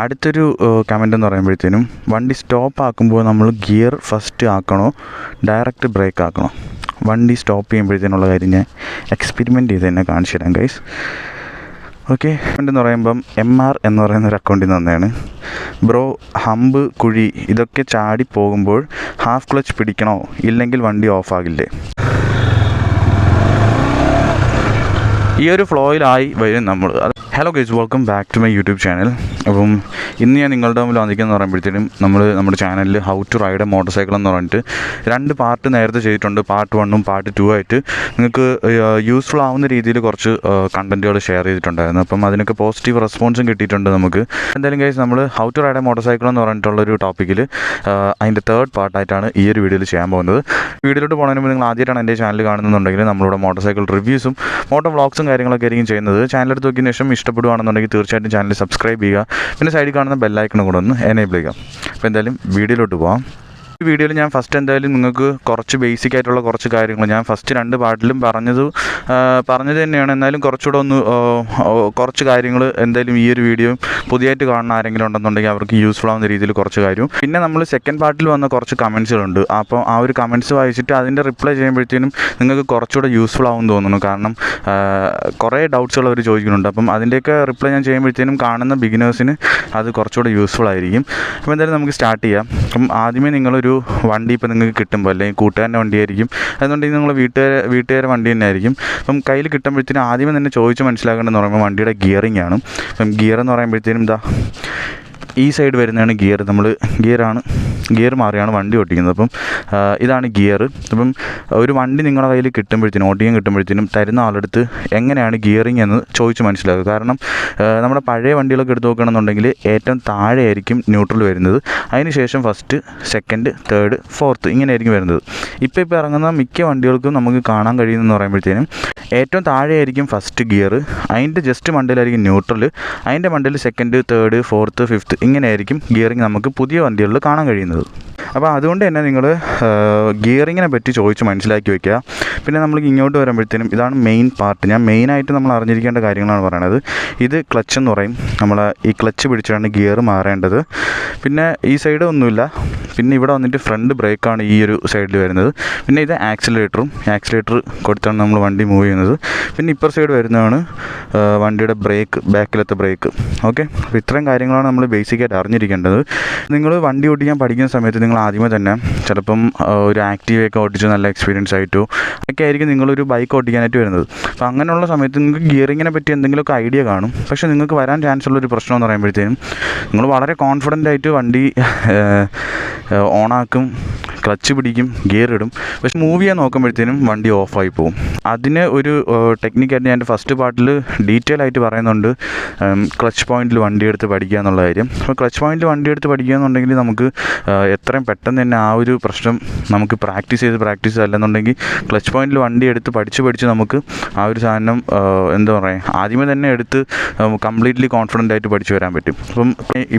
അടുത്തൊരു കമൻ്റ് എന്ന് പറയുമ്പോഴത്തേനും വണ്ടി സ്റ്റോപ്പ് ആക്കുമ്പോൾ നമ്മൾ ഗിയർ ഫസ്റ്റ് ആക്കണോ ഡയറക്റ്റ് ബ്രേക്ക് ആക്കണോ? വണ്ടി സ്റ്റോപ്പ് ചെയ്യുമ്പോഴത്തേനുള്ള കാര്യം ഞാൻ എക്സ്പെരിമെൻറ്റ് ചെയ്ത് തന്നെ കാണിച്ചു തരാം ഗൈസ്. ഓക്കെ, എന്ന് പറയുമ്പം MR എന്ന് പറയുന്ന ഒരു അക്കൗണ്ടിൽ നിന്ന് തന്നെയാണ്. ബ്രോ, ഹമ്പ്, കുഴി ഇതൊക്കെ ചാടി പോകുമ്പോൾ ഹാഫ് ക്ലച്ച് പിടിക്കണോ ഇല്ലെങ്കിൽ വണ്ടി ഓഫാകില്ലേ? ഈ ഒരു ഫ്ലോയിലായി വരും നമ്മൾ. Hello guys, welcome back to my YouTube channel. അപ്പം ഇന്ന് ഞാൻ നിങ്ങളുടെ മുമ്പിൽ വന്നിരിക്കുന്നത് പറയുമ്പോഴത്തേനും നമ്മുടെ ചാനലിൽ how to ride a motorcycle എന്ന് പറഞ്ഞിട്ട് 2 പാർട്ട് നേരത്തെ ചെയ്തിട്ടുണ്ട്. പാർട്ട് 1ഉം പാർട്ട് 2 ആയിട്ട് നിങ്ങൾക്ക് യൂസ്ഫുൾ ആവുന്ന രീതിയിൽ കുറച്ച് കണ്ടൻറ്റുകൾ ഷെയർ ചെയ്തിട്ടുണ്ടായിരുന്നു. അപ്പം അതിനൊക്കെ പോസിറ്റീവ് റെസ്പോൺസും കിട്ടിയിട്ടുണ്ട് നമുക്ക്. എന്തായാലും ഗൈസ്, നമ്മൾ how to ride a motorcycle എന്ന് പറഞ്ഞിട്ടുള്ളൊരു ടോപ്പിക്കിൽ അതിൻ്റെ 3rd പാർട്ടായിട്ടാണ് ഈ ഒരു വീഡിയോയിൽ ചെയ്യാൻ പോകുന്നത്. വീഡിയോയിലോട്ട് പോകുന്നതിന് മുമ്പ് നിങ്ങൾ ആദ്യമായിട്ടാണ് എൻ്റെ ചാനൽ കാണുന്നുണ്ടെങ്കിൽ നമ്മളിവിടെ മോട്ടോർ സൈക്കിൾ റിവ്യൂസും മോട്ടോ വ്ളോഗ്സും കാര്യങ്ങളൊക്കെ ആയിരിക്കും ചെയ്യുന്നത്. ചാനലെടുത്ത് നോക്കിയതിന് ശേഷം ഇഷ്ടപ്പെടുകയാണെന്നുണ്ടെങ്കിൽ തീർച്ചയായിട്ടും ചാനൽ സബ്സ്ക്രൈബ് ചെയ്യുക. പിന്നെ സൈഡിൽ കാണുന്ന ബെല്ലൈക്കണും കൂടെ ഒന്ന് എനേബിൾ ചെയ്യുക. അപ്പോൾ എന്തായാലും വീഡിയോയിലോട്ട് പോകാം. ഈ വീഡിയോയിൽ ഞാൻ ഫസ്റ്റ് എന്തായാലും നിങ്ങൾക്ക് കുറച്ച് ബേസിക് ആയിട്ടുള്ള കുറച്ച് കാര്യങ്ങൾ ഞാൻ ഫസ്റ്റ് 2 പാർട്ടിലും പറഞ്ഞത് തന്നെയാണ്. എന്നാലും കുറച്ചുകൂടെ ഒന്ന് കുറച്ച് കാര്യങ്ങൾ എന്തായാലും ഈ ഒരു വീഡിയോ പുതിയതായിട്ട് കാണുന്ന ആരെങ്കിലും ഉണ്ടെന്നുണ്ടെങ്കിൽ അവർക്ക് യൂസ്ഫുൾ ആവുന്ന രീതിയിൽ കുറച്ച് കാര്യവും. പിന്നെ നമ്മൾ സെക്കൻഡ് പാർട്ടിൽ വന്ന കുറച്ച് കമൻസുകളുണ്ട്. അപ്പോൾ ആ ഒരു കമൻസ് വായിച്ചിട്ട് അതിൻ്റെ റിപ്ലൈ ചെയ്യുമ്പോഴത്തേനും നിങ്ങൾക്ക് കുറച്ചുകൂടെ യൂസ്ഫുൾ ആവും തോന്നുന്നു. കാരണം കുറേ ഡൗട്ട്സുകൾ അവർ ചോദിക്കുന്നുണ്ട്. അപ്പം അതിൻ്റെയൊക്കെ റിപ്ലൈ ഞാൻ ചെയ്യുമ്പോഴത്തേനും കാണുന്ന ബിഗിനേഴ്സിന് അത് കുറച്ചുകൂടെ യൂസ്ഫുൾ ആയിരിക്കും. അപ്പോൾ എന്തായാലും നമുക്ക് സ്റ്റാർട്ട് ചെയ്യാം. അപ്പം ആദ്യമേ നിങ്ങളൊരു വണ്ടി ഇപ്പോൾ നിങ്ങൾക്ക് കിട്ടുമ്പോൾ അല്ലെങ്കിൽ കൂട്ടുകാരൻ്റെ വണ്ടിയായിരിക്കും, അതുകൊണ്ടെങ്കിൽ നിങ്ങൾ വീട്ടുകാരുടെ വണ്ടി തന്നെ ആയിരിക്കും. അപ്പം കയ്യിൽ കിട്ടുമ്പോഴത്തേനും ആദ്യമേ തന്നെ ചോദിച്ച് മനസ്സിലാക്കേണ്ടതെന്ന് പറയുമ്പോൾ വണ്ടിയുടെ ഗിയറിംഗ് ആണ്. അപ്പം ഗിയർ എന്ന് പറയുമ്പോഴത്തേനും ഈ സൈഡ് വരുന്നതാണ് ഗിയർ. നമ്മൾ ഗിയർ മാറിയാണ് വണ്ടി ഓടിക്കുന്നത്. അപ്പം ഇതാണ് ഗിയർ. അപ്പം ഒരു വണ്ടി നിങ്ങളുടെ കയ്യിൽ കിട്ടുമ്പോഴത്തേനും ഓടിക്കാൻ കിട്ടുമ്പോഴത്തേനും തരുന്ന ആളെടുത്ത് എങ്ങനെയാണ് ഗിയറിംഗ് എന്ന് ചോദിച്ച് മനസ്സിലാക്കുക. കാരണം നമ്മുടെ പഴയ വണ്ടികളൊക്കെ എടുത്ത് നോക്കുകയാണെന്നുണ്ടെങ്കിൽ ഏറ്റവും താഴെയായിരിക്കും ന്യൂട്രൽ വരുന്നത്. അതിന് ശേഷം ഫസ്റ്റ്, സെക്കൻഡ്, തേർഡ്, ഫോർത്ത് ഇങ്ങനെയായിരിക്കും വരുന്നത്. ഇപ്പോൾ ഇറങ്ങുന്ന മിക്ക വണ്ടികൾക്കും നമുക്ക് കാണാൻ കഴിയുന്നതെന്ന് പറയുമ്പോഴത്തേനും ഏറ്റവും താഴെയായിരിക്കും ഫസ്റ്റ് ഗിയർ, അതിൻ്റെ ജസ്റ്റ് മണ്ടയിലായിരിക്കും ന്യൂട്രൽ, അതിൻ്റെ മണ്ടയിൽ സെക്കൻഡ്, തേർഡ്, ഫോർത്ത്, ഫിഫ്ത്ത് ഇങ്ങനെയായിരിക്കും ഗിയറിംഗ് നമുക്ക് പുതിയ വണ്ടികളിൽ കാണാൻ കഴിയുന്നത്. അപ്പോൾ അതുകൊണ്ട് തന്നെ നിങ്ങൾ ഗിയറിങ്ങിനെ പറ്റി ചോദിച്ച് മനസ്സിലാക്കി വയ്ക്കുക. പിന്നെ നമ്മൾ ഇങ്ങോട്ട് വരുമ്പോഴത്തേനും ഇതാണ് മെയിൻ പാർട്ട്. ഞാൻ മെയിനായിട്ട് നമ്മൾ അറിഞ്ഞിരിക്കേണ്ട കാര്യങ്ങളാണ് പറയണത്. ഇത് ക്ലച്ച് എന്ന് പറയും. നമ്മൾ ഈ ക്ലച്ച് പിടിച്ചാണ് ഗിയർ മാറേണ്ടത്. പിന്നെ ഈ സൈഡ് ഒന്നുമില്ല. പിന്നെ ഇവിടെ വന്നിട്ട് ഫ്രണ്ട് ബ്രേക്കാണ് ഈ ഒരു സൈഡിൽ വരുന്നത്. പിന്നെ ഇത് ആക്സിലേറ്റർ കൊടുത്താണ് നമ്മൾ വണ്ടി മൂവ് ചെയ്യുന്നത്. പിന്നെ ഇപ്പർ സൈഡ് വരുന്നതാണ് വണ്ടിയുടെ ബ്രേക്ക്, ബാക്കിലത്തെ ബ്രേക്ക്. ഓക്കെ, അപ്പോൾ ഇത്രയും കാര്യങ്ങളാണ് നമ്മൾ ബേസിക്കായിട്ട് അറിഞ്ഞിരിക്കേണ്ടത്. നിങ്ങൾ വണ്ടി ഓടിക്കാൻ പഠിക്കുന്ന സമയത്ത് നിങ്ങൾ ആദ്യമേ തന്നെ ചിലപ്പം ഒരു ആക്റ്റീവയൊക്കെ ഓടിച്ച് നല്ല എക്സ്പീരിയൻസ് ആയിട്ടോ ഒക്കെ ആയിരിക്കും നിങ്ങളൊരു ബൈക്ക് ഓടിക്കാനായിട്ട് വരുന്നത്. അപ്പോൾ അങ്ങനെയുള്ള സമയത്ത് നിങ്ങൾക്ക് ഗിയറിങ്ങിനെ പറ്റി എന്തെങ്കിലുമൊക്കെ ഐഡിയ കാണും. പക്ഷേ നിങ്ങൾക്ക് വരാൻ ചാൻസ് ഉള്ളൊരു പ്രശ്നം എന്ന് പറയുമ്പോഴത്തേനും നിങ്ങൾ വളരെ കോൺഫിഡൻ്റ് ആയിട്ട് വണ്ടി ഓണാക്കും, ക്ലച്ച് പിടിക്കും, ഗിയർ ഇടും. പക്ഷെ മൂവ് ചെയ്യാൻ നോക്കുമ്പോഴത്തേനും വണ്ടി ഓഫായി പോകും. അതിന് ഒരു ടെക്നിക്കായിട്ട് ഞാൻ എൻ്റെ ഫസ്റ്റ് പാർട്ടിൽ ഡീറ്റെയിൽ ആയിട്ട് പറയുന്നുണ്ട്. ക്ലച്ച് പോയിൻറ്റിൽ വണ്ടി എടുത്ത് പഠിക്കുക എന്നുള്ള കാര്യം. അപ്പോൾ ക്ലച്ച് പോയിൻറ്റിൽ വണ്ടി എടുത്ത് പഠിക്കുക എന്നുണ്ടെങ്കിൽ നമുക്ക് എത്രയും പെട്ടെന്ന് തന്നെ ആ ഒരു പ്രശ്നം നമുക്ക് പ്രാക്ടീസ് അല്ലെന്നുണ്ടെങ്കിൽ ക്ലച്ച് പോയിൻറ്റിൽ വണ്ടി എടുത്ത് പഠിച്ച് നമുക്ക് ആ ഒരു സാധനം എന്താ പറയുക ആദ്യമേ തന്നെ എടുത്ത് കംപ്ലീറ്റ്ലി കോൺഫിഡൻ്റ് ആയിട്ട് പഠിച്ചു വരാൻ പറ്റും.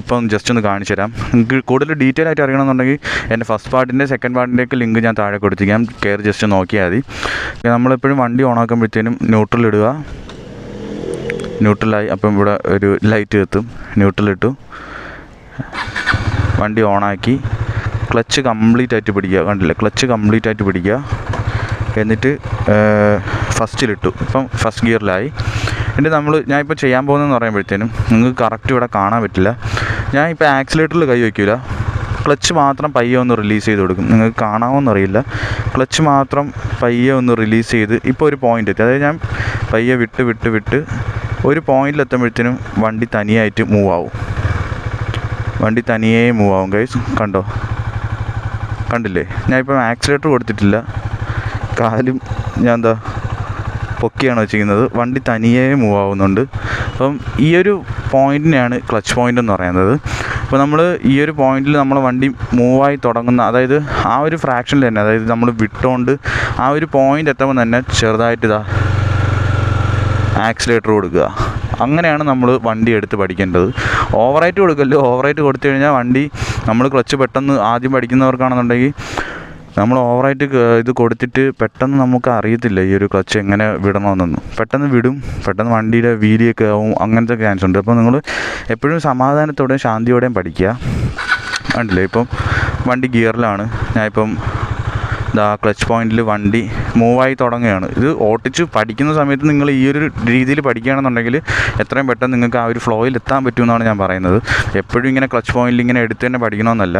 ഇപ്പം ജസ്റ്റ് ഒന്ന് കാണിച്ചു തരാം. നിങ്ങൾക്ക് കൂടുതൽ ഡീറ്റെയിൽ ആയിട്ട് അറിയണമെന്നുണ്ടെങ്കിൽ എൻ്റെ ഫസ്റ്റ് പാർട്ടിൻ്റെ സെക്കൻഡ് പാർട്ടിൻ്റെയൊക്കെ ലിങ്ക് ഞാൻ താഴെ കൊടുത്തിരിക്കാം. കയറി ജസ്റ്റ് നോക്കിയാൽ മതി. നമ്മളെപ്പോഴും വണ്ടി ഓണാക്കുമ്പോഴത്തേനും ന്യൂട്രൽ ഇടുക. ന്യൂട്രലായി അപ്പം ഇവിടെ ഒരു ലൈറ്റ് എത്തും. ന്യൂട്രലിട്ടു, വണ്ടി ഓണാക്കി, ക്ലച്ച് കംപ്ലീറ്റ് ആയിട്ട് പിടിക്കുക. കണ്ടില്ലേ, ക്ലച്ച് കംപ്ലീറ്റ് ആയിട്ട് പിടിക്കുക. എന്നിട്ട് ഫസ്റ്റിലിട്ടു. ഇപ്പം ഫസ്റ്റ് ഗിയറിലായി. എന്നിട്ട് ഞാനിപ്പോൾ ചെയ്യാൻ പോകുന്നതെന്ന് പറയുമ്പോഴത്തേനും നിങ്ങൾക്ക് കറക്റ്റ് ഇവിടെ കാണാൻ പറ്റില്ല. ഞാൻ ഇപ്പോൾ ആക്സിലേറ്ററിൽ കൈ വയ്ക്കില്ല, ക്ലച്ച് മാത്രം പയ്യെ ഒന്ന് റിലീസ് ചെയ്ത് കൊടുക്കും. നിങ്ങൾക്ക് കാണാമോയെന്നറിയില്ല. ക്ലച്ച് മാത്രം പയ്യെ ഒന്ന് റിലീസ് ചെയ്ത് ഇപ്പോൾ ഒരു പോയിൻ്റ് എത്തി. അതായത് ഞാൻ പയ്യെ വിട്ട് ഒരു പോയിൻ്റിലെത്തുമ്പോഴത്തേനും വണ്ടി തനിയായിട്ട് മൂവ് ആവും. ഗൈസ്, കണ്ടില്ലേ? ഞാൻ ഇപ്പം ആക്സിലേറ്റർ കൊടുത്തിട്ടില്ല, കാലും ഞാൻ പൊക്കിയാണ് വെച്ചിരിക്കുന്നത്. വണ്ടി തനിയെ മൂവ് ആവുന്നുണ്ട്. അപ്പം ഈ ഒരു പോയിൻറ്റിനെയാണ് ക്ലച്ച് പോയിൻ്റ് എന്ന് പറയുന്നത്. അപ്പോൾ നമ്മൾ ഈ ഒരു പോയിന്റിൽ നമ്മൾ വണ്ടി മൂവായി തുടങ്ങുന്ന, അതായത് ആ ഒരു ഫ്രാക്ഷനിൽ തന്നെ, അതായത് നമ്മൾ വിട്ടുകൊണ്ട് ആ ഒരു പോയിൻ്റ് എത്തുമ്പോൾ തന്നെ ചെറുതായിട്ട് ആക്സിലേറ്റർ കൊടുക്കുക. അങ്ങനെയാണ് നമ്മൾ വണ്ടി എടുത്ത് പഠിക്കേണ്ടത്. ഓവറായിട്ട് കൊടുക്കല്ലോ. ഓവറായിട്ട് കൊടുത്തു കഴിഞ്ഞാൽ വണ്ടി നമ്മൾ ക്ലച്ച് പെട്ടെന്ന് ആദ്യം പഠിക്കുന്നവർക്കാണെന്നുണ്ടെങ്കിൽ നമ്മൾ ഓവറായിട്ട് ഇത് കൊടുത്തിട്ട് പെട്ടെന്ന് നമുക്ക് അറിയത്തില്ല ഈ ഒരു ക്ലച്ച് എങ്ങനെ വിടണമെന്നൊന്നും. പെട്ടെന്ന് വിടും, പെട്ടെന്ന് വണ്ടിയുടെ വീലിയൊക്കെ ആവും, അങ്ങനത്തെ ചാൻസ് ഉണ്ട്. അപ്പോൾ നിങ്ങൾ എപ്പോഴും സമാധാനത്തോടെയും ശാന്തിയോടെയും പഠിക്കുക. കണ്ടില്ലേ, ഇപ്പം വണ്ടി ഗിയറിലാണ്. ഞാനിപ്പം ക്ലച്ച് പോയിന്റിൽ വണ്ടി മൂവായി തുടങ്ങുകയാണ്. ഇത് ഓട്ടിച്ച് പഠിക്കുന്ന സമയത്ത് നിങ്ങൾ ഈ ഒരു രീതിയിൽ പഠിക്കുകയാണെന്നുണ്ടെങ്കിൽ എത്രയും പെട്ടെന്ന് നിങ്ങൾക്ക് ആ ഒരു ഫ്ലോയിൽ എത്താൻ പറ്റുമെന്നാണ് ഞാൻ പറയുന്നത്. എപ്പോഴും ഇങ്ങനെ ക്ലച്ച് പോയിന്റിൽ ഇങ്ങനെ എടുത്ത് തന്നെ പഠിക്കണമെന്നല്ല.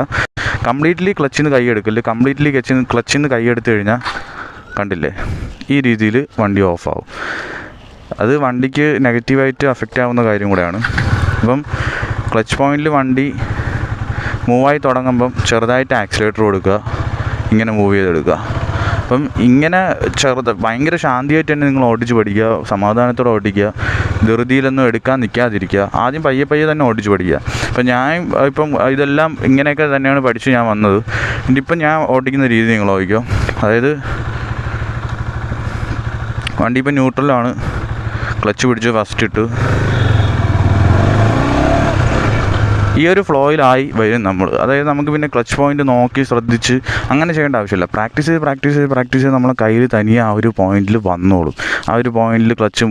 കംപ്ലീറ്റ്ലി ക്ലച്ചിൽ നിന്ന് കൈ എടുക്കില്ല. കംപ്ലീറ്റ്ലി ക്ലച്ചിൽ നിന്ന് കൈ എടുത്തു കഴിഞ്ഞാൽ കണ്ടില്ലേ, ഈ രീതിയിൽ വണ്ടി ഓഫാവും. അത് വണ്ടിക്ക് നെഗറ്റീവായിട്ട് അഫക്റ്റ് ആവുന്ന കാര്യം കൂടെയാണ്. അപ്പം ക്ലച്ച് പോയിന്റിൽ വണ്ടി മൂവായി തുടങ്ങുമ്പം ചെറുതായിട്ട് ആക്സിലേറ്റർ കൊടുക്കുക, ഇങ്ങനെ മൂവ് ചെയ്തെടുക്കുക. അപ്പം ഇങ്ങനെ ഭയങ്കര ശാന്തിയായിട്ട് തന്നെ നിങ്ങൾ ഓടിച്ച് പഠിക്കുക, സമാധാനത്തോടെ ഓടിക്കുക, ധൃതിയിലൊന്നും എടുക്കാൻ നിൽക്കാതിരിക്കുക. ആദ്യം പയ്യെ പയ്യെ തന്നെ ഓടിച്ച് പഠിക്കുക. അപ്പം ഇപ്പം ഇതെല്ലാം ഇങ്ങനെയൊക്കെ തന്നെയാണ് പഠിച്ച് ഞാൻ വന്നത്. ഇനിയിപ്പം ഞാൻ ഓടിക്കുന്ന രീതി നിങ്ങൾ നോക്കിക്കോ. അതായത് വണ്ടി ഇപ്പം ന്യൂട്രലാണ്, ക്ലച്ച് പിടിച്ച് ഫസ്റ്റ് ഇട്ടു. ഈ ഒരു ഫ്ലോയിലായി വരും നമ്മൾ. അതായത് നമുക്ക് പിന്നെ ക്ലച്ച് പോയിൻ്റ് നോക്കി ശ്രദ്ധിച്ച് അങ്ങനെ ചെയ്യേണ്ട ആവശ്യമില്ല. പ്രാക്ടീസ് ചെയ്ത് നമ്മളെ കയ്യിൽ തനിയെ ആ ഒരു പോയിന്റിൽ വന്നോളും. ആ ഒരു പോയിന്റിൽ ക്ലച്ച്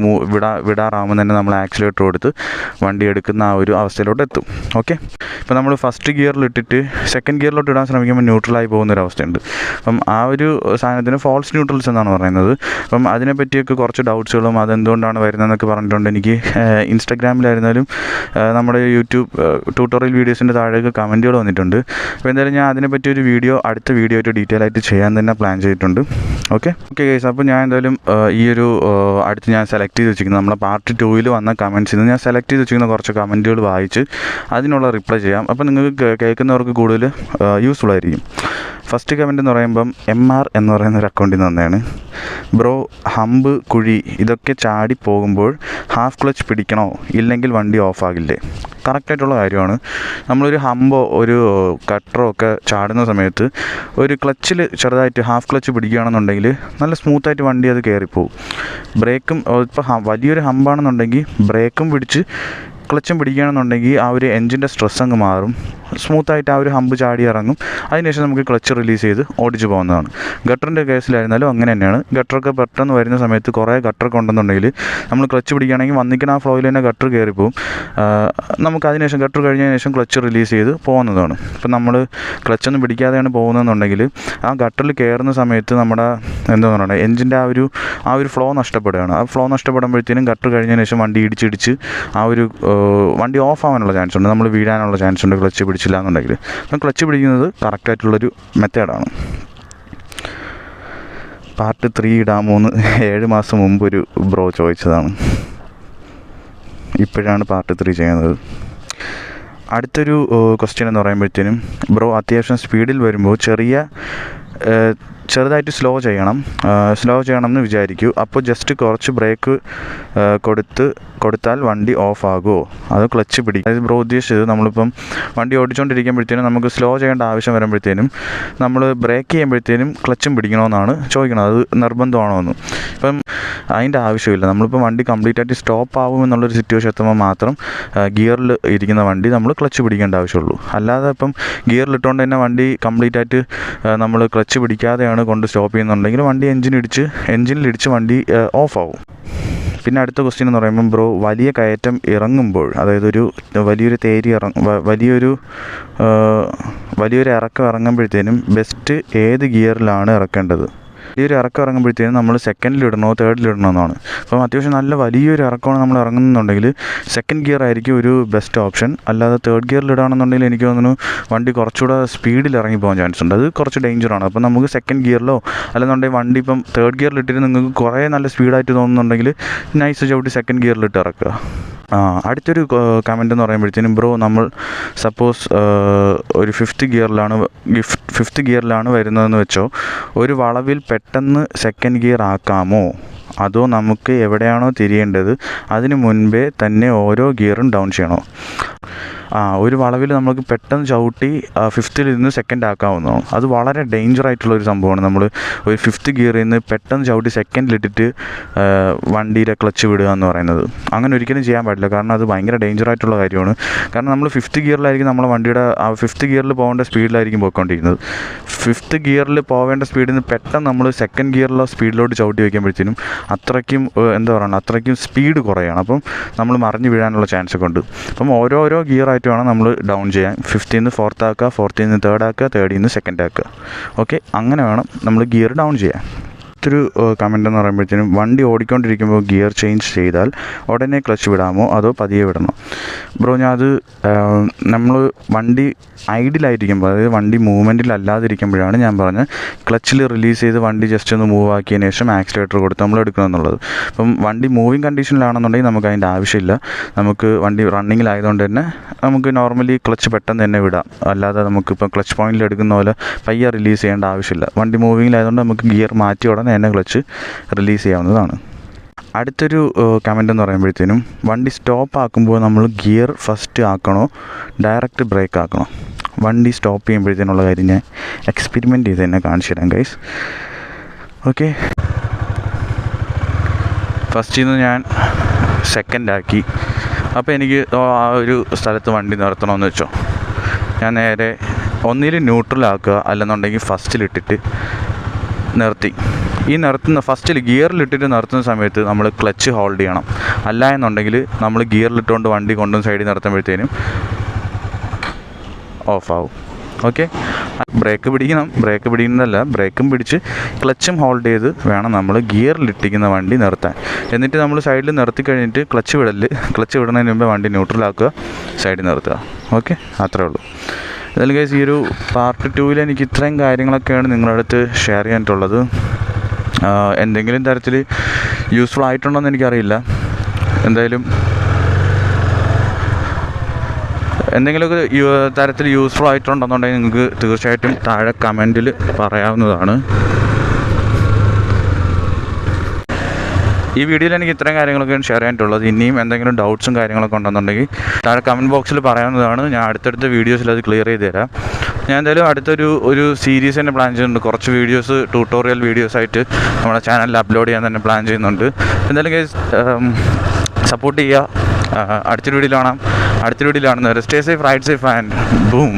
വിടാറാകുമ്പോൾ തന്നെ നമ്മൾ ആക്സിലേറ്റർ കൊടുത്ത് വണ്ടി എടുക്കുന്ന ആ ഒരു അവസ്ഥയിലോട്ട് എത്തും. ഓക്കെ, ഇപ്പോൾ നമ്മൾ ഫസ്റ്റ് ഗിയറിലിട്ടിട്ട് സെക്കൻഡ് ഗിയറിലോട്ട് ഇടാൻ ശ്രമിക്കുമ്പോൾ ന്യൂട്രലായി പോകുന്നൊരവസ്ഥയുണ്ട്. അപ്പം ആ ഒരു സാധനത്തിന് ഫോൾസ് ന്യൂട്രൽസ് എന്നാണ് പറയുന്നത്. അപ്പം അതിനെപ്പറ്റിയൊക്കെ കുറച്ച് ഡൗട്ട്സുകളും അതെന്തുകൊണ്ടാണ് വരുന്നതെന്നൊക്കെ പറഞ്ഞിട്ടുണ്ട്. എനിക്ക് ഇൻസ്റ്റാഗ്രാമിലായിരുന്നാലും നമ്മുടെ യൂട്യൂബ് ട്യൂട്ടോറിയൽ വീഡിയോസിൻ്റെ താഴേക്ക് കമൻറ്റുകൾ വന്നിട്ടുണ്ട്. അപ്പോൾ എന്തായാലും ഞാൻ അതിനെപ്പറ്റി ഒരു അടുത്ത വീഡിയോ ആയിട്ട് ഡീറ്റെയിൽ ആയിട്ട് ചെയ്യാൻ തന്നെ പ്ലാൻ ചെയ്തിട്ടുണ്ട്. ഓക്കെ ഗൈസ്, അപ്പോൾ ഞാൻ എന്തായാലും ഈ ഒരു അടുത്ത് ഞാൻ സെലക്ട് ചെയ്ത് വെച്ചിരിക്കുന്നത് നമ്മളെ പാർട്ട് 2 വന്ന കമൻറ്റ്സിൽ നിന്ന് ഞാൻ സെലക്ട് ചെയ്ത് വെച്ചിരിക്കുന്ന കുറച്ച് കമൻറ്റുകൾ വായിച്ച് അതിനുള്ള റിപ്ലൈ ചെയ്യാം. അപ്പോൾ നിങ്ങൾക്ക് കേൾക്കുന്നവർക്ക് കൂടുതൽ യൂസ്ഫുൾ ആയിരിക്കും. ഫസ്റ്റ് കമൻറ്റ് എന്ന് പറയുമ്പം MR എന്ന് പറയുന്ന ഒരു അക്കൗണ്ടിൽ നിന്ന് തന്നെയാണ്. ബ്രോ, ഹമ്പ്, കുഴി ഇതൊക്കെ ചാടി പോകുമ്പോൾ ഹാഫ് ക്ലച്ച് പിടിക്കണോ, ഇല്ലെങ്കിൽ വണ്ടി ഓഫാകില്ലേ? കറക്റ്റായിട്ടുള്ള കാര്യമാണ്. നമ്മളൊരു ഹമ്പോ ഒരു കട്ടറോ ഒക്കെ ചാടുന്ന സമയത്ത് ഒരു ക്ലച്ചിൽ ചെറുതായിട്ട് ഹാഫ് ക്ലച്ച് പിടിക്കുകയാണെന്നുണ്ടെങ്കിൽ നല്ല സ്മൂത്തായിട്ട് വണ്ടി അത് കയറിപ്പോവും. ബ്രേക്കും ഇപ്പോൾ വലിയൊരു ഹമ്പാണെന്നുണ്ടെങ്കിൽ ബ്രേക്കും പിടിച്ച് ക്ലച്ചും പിടിക്കുകയാണെന്നുണ്ടെങ്കിൽ ആ ഒരു എൻജിൻ്റെ സ്ട്രെസ് അങ്ങ് മാറും, സ്മൂത്തായിട്ട് ആ ഒരു ഹമ്പ് ചാടി ഇറങ്ങും. അതിനുശേഷം നമുക്ക് ക്ലച്ച് റിലീസ് ചെയ്ത് ഓടിച്ച് പോകുന്നതാണ്. ഗട്ടറിൻ്റെ കേസിലായിരുന്നാലും അങ്ങനെ തന്നെയാണ്. ഗട്ടറൊക്കെ പെട്ടെന്ന് വരുന്ന സമയത്ത് കുറേ ഗട്ടറൊക്കെ ഉണ്ടെന്നുണ്ടെങ്കിൽ നമ്മൾ ക്ലച്ച് പിടിക്കുകയാണെങ്കിൽ വന്നിക്കുന്ന ആ ഫ്ലോയിൽ തന്നെ ഗട്ടർ കയറിപ്പോവും. നമുക്ക് അതിനുശേഷം ഗട്ടർ കഴിഞ്ഞതിന് ശേഷം ക്ലച്ച് റിലീസ് ചെയ്ത് പോകുന്നതാണ്. ഇപ്പം നമ്മൾ ക്ലച്ചൊന്നും പിടിക്കാതെയാണ് പോകുന്നതെന്നുണ്ടെങ്കിൽ ആ ഗട്ടറിൽ കയറുന്ന സമയത്ത് നമ്മുടെ എന്താ പറയുക എൻജിൻ്റെ ആ ഒരു ഫ്ലോ നഷ്ടപ്പെടുകയാണ്. ആ ഫ്ലോ നഷ്ടപ്പെടുമ്പോഴത്തേനും ഗട്ടർ കഴിഞ്ഞതിന് ശേഷം വണ്ടി ഇടിച്ചിടിച്ച് ആ ഒരു വണ്ടി ഓഫ് ആവാനുള്ള ചാൻസ് ഉണ്ട്, നമ്മൾ വീഴാനുള്ള ചാൻസ് ഉണ്ട് ക്ലച്ച് പിടിച്ചില്ല എന്നുണ്ടെങ്കിൽ. അപ്പം ക്ലച്ച് പിടിക്കുന്നത് കറക്റ്റായിട്ടുള്ളൊരു മെത്തേഡാണ്. പാർട്ട് 3 ഇടാമോന്ന് 7 മാസം മുമ്പ് ഒരു ബ്രോ ചോദിച്ചതാണ്. ഇപ്പോഴാണ് പാർട്ട് 3 ചെയ്യുന്നത്. അടുത്തൊരു ക്വസ്റ്റ്യൻ എന്ന് പറയുമ്പോഴത്തേനും ബ്രോ അത്യാവശ്യം സ്പീഡിൽ വരുമ്പോൾ ചെറുതായിട്ട് സ്ലോ ചെയ്യണം എന്ന് വിചാരിക്കൂ. അപ്പോൾ ജസ്റ്റ് കുറച്ച് ബ്രേക്ക് കൊടുത്താൽ വണ്ടി ഓഫ് ആകുമോ, അത് ക്ലച്ച് പിടിക്കും? അതായത് ബ്രോ ഉദ്ദേശിച്ചത് നമ്മളിപ്പം വണ്ടി ഓടിച്ചുകൊണ്ടിരിക്കുമ്പോഴത്തേനും നമുക്ക് സ്ലോ ചെയ്യേണ്ട ആവശ്യം വരുമ്പോഴത്തേനും നമ്മൾ ബ്രേക്ക് ചെയ്യുമ്പോഴത്തേനും ക്ലച്ചും പിടിക്കണമെന്നാണ് ചോദിക്കുന്നത്. അത് നിർബന്ധമാണോ എന്ന്. ഇപ്പം അതിൻ്റെ ആവശ്യമില്ല. നമ്മളിപ്പോൾ വണ്ടി കംപ്ലീറ്റ് ആയിട്ട് സ്റ്റോപ്പ് ആകുമെന്നുള്ളൊരു സിറ്റുവേഷൻ എത്തുമ്പോൾ മാത്രം ഗിയറിൽ ഇരിക്കുന്ന വണ്ടി നമ്മൾ ക്ലച്ച് പിടിക്കേണ്ട ആവശ്യമുള്ളൂ. അല്ലാതെ ഇപ്പം ഗിയറിലിട്ടുകൊണ്ട് തന്നെ വണ്ടി കംപ്ലീറ്റ് ആയിട്ട് നമ്മൾ ക്ലച്ച് പിടിക്കാതെയാണ് കൊണ്ട് സ്റ്റോപ്പ് ചെയ്യുന്നുണ്ടെങ്കിൽ വണ്ടി എൻജിനിലിടിച്ച് വണ്ടി ഓഫാവും. പിന്നെ അടുത്ത ക്വസ്റ്റ്യൻ എന്ന് പറയുമ്പോൾ ബ്രോ വലിയ കയറ്റം ഇറങ്ങുമ്പോൾ, അതായത് ഒരു വലിയൊരു ഇറക്കം ഇറങ്ങുമ്പോഴത്തേനും ബെസ്റ്റ് ഏത് ഗിയറിലാണ് ഇറക്കേണ്ടത്? വലിയൊരു ഇറക്കം ഇറങ്ങുമ്പോഴത്തേനും നമ്മൾ സെക്കൻഡിലിടണോ തേർഡിലിടണോ എന്നാണ്. അപ്പം അത്യാവശ്യം നല്ല വലിയൊരു ഇറക്കമാണ് നമ്മൾ ഇറങ്ങുന്നുണ്ടെങ്കിൽ സെക്കൻഡ് ഗിയർ ആയിരിക്കും ഒരു ബെസ്റ്റ് ഓപ്ഷൻ. അല്ലാതെ തേർഡ് ഗിയറിലിടാണെന്നുണ്ടെങ്കിൽ എനിക്ക് തോന്നുന്നു വണ്ടി കുറച്ചുകൂടെ സ്പീഡിൽ ഇറങ്ങി പോകാൻ ചാൻസ് ഉണ്ട്. അത് കുറച്ച് ഡേഞ്ചറാണ്. അപ്പം നമുക്ക് സെക്കൻഡ് ഗിയറിലോ അല്ലെന്നുണ്ടെങ്കിൽ വണ്ടി ഇപ്പം തേർഡ് ഗിയറിലിട്ടിട്ട് നിങ്ങൾക്ക് കുറേ നല്ല സ്പീഡായിട്ട് തോന്നുന്നുണ്ടെങ്കിൽ നൈസ് ചവിട്ടി സെക്കൻഡ് ഗിയറിലിട്ട് ഇറക്കുക. അടുത്തൊരു കമൻറ്റ് എന്ന് പറയുമ്പോഴത്തേനും ബ്രോ നമ്മൾ സപ്പോസ് ഒരു ഫിഫ്ത്ത് ഗിയറിലാണ് വരുന്നതെന്ന് വെച്ചോ, ഒരു വളവിൽ പെട്ടെന്ന് സെക്കൻഡ് ഗിയർ ആക്കാമോ? അതോ നമുക്ക് എവിടെയാണോ തിരിയേണ്ടത് അതിന് മുൻപേ തന്നെ ഓരോ ഗിയറും ഡൗൺ ചെയ്യണോ? ഒരു വളവിൽ നമുക്ക് പെട്ടെന്ന് ചവിട്ടി ഫിഫ്ത്തിൽ നിന്ന് സെക്കൻഡ് ആക്കാവുന്നതാണ്. അത് വളരെ ഡേഞ്ചർ ആയിട്ടുള്ളൊരു സംഭവമാണ്. നമ്മൾ ഒരു ഫിഫ്ത്ത് ഗിയറിൽ നിന്ന് പെട്ടെന്ന് ചവിട്ടി സെക്കൻഡിലിട്ടിട്ട് വണ്ടിയുടെ ക്ലച്ച് വിടുക എന്ന് പറയുന്നത് അങ്ങനെ ഒരിക്കലും ചെയ്യാൻ പാടില്ല. കാരണം അത് ഭയങ്കര ഡേഞ്ചർ ആയിട്ടുള്ള കാര്യമാണ്. കാരണം നമ്മൾ ഫിഫ്ത്ത് ഗിയറിലായിരിക്കും നമ്മളെ വണ്ടിയുടെ ഫിഫ്ത്ത് ഗിയറിൽ പോകേണ്ട സ്പീഡിലായിരിക്കും പോയിക്കൊണ്ടിരിക്കുന്നത്. ഫിഫ്ത്ത് ഗിയറിൽ പോവേണ്ട സ്പീഡിൽ നിന്ന് പെട്ടെന്ന് നമ്മൾ സെക്കൻഡ് ഗിയറിലെ സ്പീഡിലോട്ട് ചവിട്ടി വയ്ക്കുമ്പോഴത്തേനും അത്രയ്ക്കും അത്രയ്ക്കും സ്പീഡ് കുറയാണ്. അപ്പം നമ്മൾ മറിഞ്ഞ് വീഴാനുള്ള ചാൻസ് ഒക്കെ ഉണ്ട്. അപ്പം ഓരോരോ ഗിയറായിട്ട് വേണം നമ്മൾ ഡൗൺ ചെയ്യാൻ. ഫിഫ്ത്തിൽ നിന്ന് ഫോർത്ത് ആക്കുക, ഫോർത്തിൽ നിന്ന് തേർഡ് ആക്കുക, തേർഡിൽ നിന്ന് സെക്കൻഡ് ആക്കുക. ഓക്കെ, അങ്ങനെ വേണം നമ്മൾ ഗിയർ ഡൗൺ ചെയ്യാൻ. മറ്റൊരു കമൻ്റ് എന്ന് പറയുമ്പോഴത്തേനും വണ്ടി ഓടിക്കൊണ്ടിരിക്കുമ്പോൾ ഗിയർ ചേഞ്ച് ചെയ്താൽ ഉടനെ ക്ലച്ച് വിടാമോ അതോ പതിയെ വിടണോ? ബ്രോ, അത് നമ്മൾ വണ്ടി ഐഡിലായിരിക്കുമ്പോൾ, അതായത് വണ്ടി മൂവ്മെൻറ്റിലല്ലാതിരിക്കുമ്പോഴാണ് ഞാൻ പറഞ്ഞത് ക്ലച്ചിൽ റിലീസ് ചെയ്ത് വണ്ടി ജസ്റ്റ് ഒന്ന് മൂവ് ആക്കിയതിന് ശേഷം ആക്സിലേറ്റർ കൊടുത്ത് നമ്മൾ എടുക്കണമെന്നുള്ളത്. അപ്പം വണ്ടി മൂവിങ് കണ്ടീഷനിലാണെന്നുണ്ടെങ്കിൽ നമുക്ക് അതിൻ്റെ ആവശ്യമില്ല. നമുക്ക് വണ്ടി റണ്ണിങ്ങിലായതുകൊണ്ട് തന്നെ നമുക്ക് നോർമലി ക്ലച്ച് പെട്ടെന്ന് തന്നെ വിടാം. അല്ലാതെ നമുക്കിപ്പോൾ ക്ലച്ച് പോയിന്റിൽ എടുക്കുന്ന പോലെ പയ്യെ റിലീസ് ചെയ്യേണ്ട ആവശ്യമില്ല. വണ്ടി മൂവിങ്ങിലായതുകൊണ്ട് നമുക്ക് ഗിയർ മാറ്റി ഉടനെ തന്നെ ക്ലച്ച് റിലീസ് ചെയ്യാവുന്നതാണ്. അടുത്തൊരു കമൻ്റ് എന്ന് പറയുമ്പോഴത്തേനും വണ്ടി സ്റ്റോപ്പ് ആക്കുമ്പോൾ നമ്മൾ ഗിയർ ഫസ്റ്റ് ആക്കണോ ഡയറക്റ്റ് ബ്രേക്ക് ആക്കണോ? വണ്ടി സ്റ്റോപ്പ് ചെയ്യുമ്പോഴത്തേനുള്ള കാര്യം ഞാൻ എക്സ്പെരിമെൻ്റ് ചെയ്ത് തന്നെ കാണിച്ചു തരാം ഗൈസ്. ഓക്കെ, ഫസ്റ്റിൽ നിന്ന് ഞാൻ സെക്കൻഡാക്കി. അപ്പോൾ എനിക്ക് ആ ഒരു സ്ഥലത്ത് വണ്ടി നിർത്തണമെന്ന് വെച്ചോ, ഞാൻ നേരെ ഒന്നിൽ ന്യൂട്രലാക്കുക, അല്ലെന്നുണ്ടെങ്കിൽ ഫസ്റ്റിലിട്ടിട്ട് നിർത്തി. ഈ ഫസ്റ്റിൽ ഗിയറിലിട്ടിട്ട് നിർത്തുന്ന സമയത്ത് നമ്മൾ ക്ലച്ച് ഹോൾഡ് ചെയ്യണം. അല്ല എന്നുണ്ടെങ്കിൽ നമ്മൾ ഗിയറിലിട്ടുകൊണ്ട് വണ്ടി കൊണ്ടുവന്ന് സൈഡിൽ നിർത്തുമ്പോഴത്തേനും ഓഫാവും. ഓക്കെ, ബ്രേക്ക് പിടിക്കുന്നതല്ല, ബ്രേക്കും പിടിച്ച് ക്ലച്ചും ഹോൾഡ് ചെയ്ത് വേണം നമ്മൾ ഗിയറിലിട്ടിരിക്കുന്ന വണ്ടി നിർത്താൻ. എന്നിട്ട് നമ്മൾ സൈഡിൽ നിർത്തി കഴിഞ്ഞിട്ട് ക്ലച്ച് വിടുന്നതിന് മുമ്പേ വണ്ടി ന്യൂട്രലാക്കുക, സൈഡിൽ നിർത്തുക. ഓക്കെ, അത്രേ ഉള്ളൂ. എന്തായാലും ഗൈസ്, ഈ ഒരു പാർട്ട് 2 എനിക്ക് ഇത്രയും കാര്യങ്ങളൊക്കെയാണ് നിങ്ങളുടെ അടുത്ത് ഷെയർ ചെയ്യാനായിട്ടുള്ളത്. എന്തെങ്കിലും തരത്തിൽ യൂസ്ഫുൾ ആയിട്ടുണ്ടോയെന്ന് എനിക്കറിയില്ല. എന്തായാലും എന്തെങ്കിലുമൊക്കെ തരത്തിൽ യൂസ്ഫുൾ ആയിട്ടുണ്ടെന്നുണ്ടെങ്കിൽ നിങ്ങൾക്ക് തീർച്ചയായിട്ടും താഴെ കമൻറ്റിൽ പറയാവുന്നതാണ്. ഈ വീഡിയോയിൽ എനിക്ക് ഇത്രയും കാര്യങ്ങളൊക്കെയാണ് ഷെയർ ചെയ്യാനായിട്ടുള്ളത്. ഇനിയും എന്തെങ്കിലും ഡൗട്ട്സും കാര്യങ്ങളൊക്കെ ഉണ്ടെന്നുണ്ടെങ്കിൽ താഴെ കമൻറ്റ് ബോക്സിൽ പറയാവുന്നതാണ്. ഞാൻ അടുത്തടുത്ത വീഡിയോസിൽ അത് ക്ലിയർ ചെയ്ത് തരാം. ഞാൻ എന്തായാലും അടുത്തൊരു സീരീസ് തന്നെ പ്ലാൻ ചെയ്യുന്നുണ്ട്. കുറച്ച് വീഡിയോസ് ട്യൂട്ടോറിയൽ വീഡിയോസായിട്ട് നമ്മുടെ ചാനലിൽ അപ്ലോഡ് ചെയ്യാൻ തന്നെ പ്ലാൻ ചെയ്യുന്നുണ്ട്. എന്തായാലും ഗൈസ്, സപ്പോർട്ട് ചെയ്യുക. അടുത്തൊരു വീഡിയോയിൽ കാണുന്നവരെ stay safe, ride safe and boom.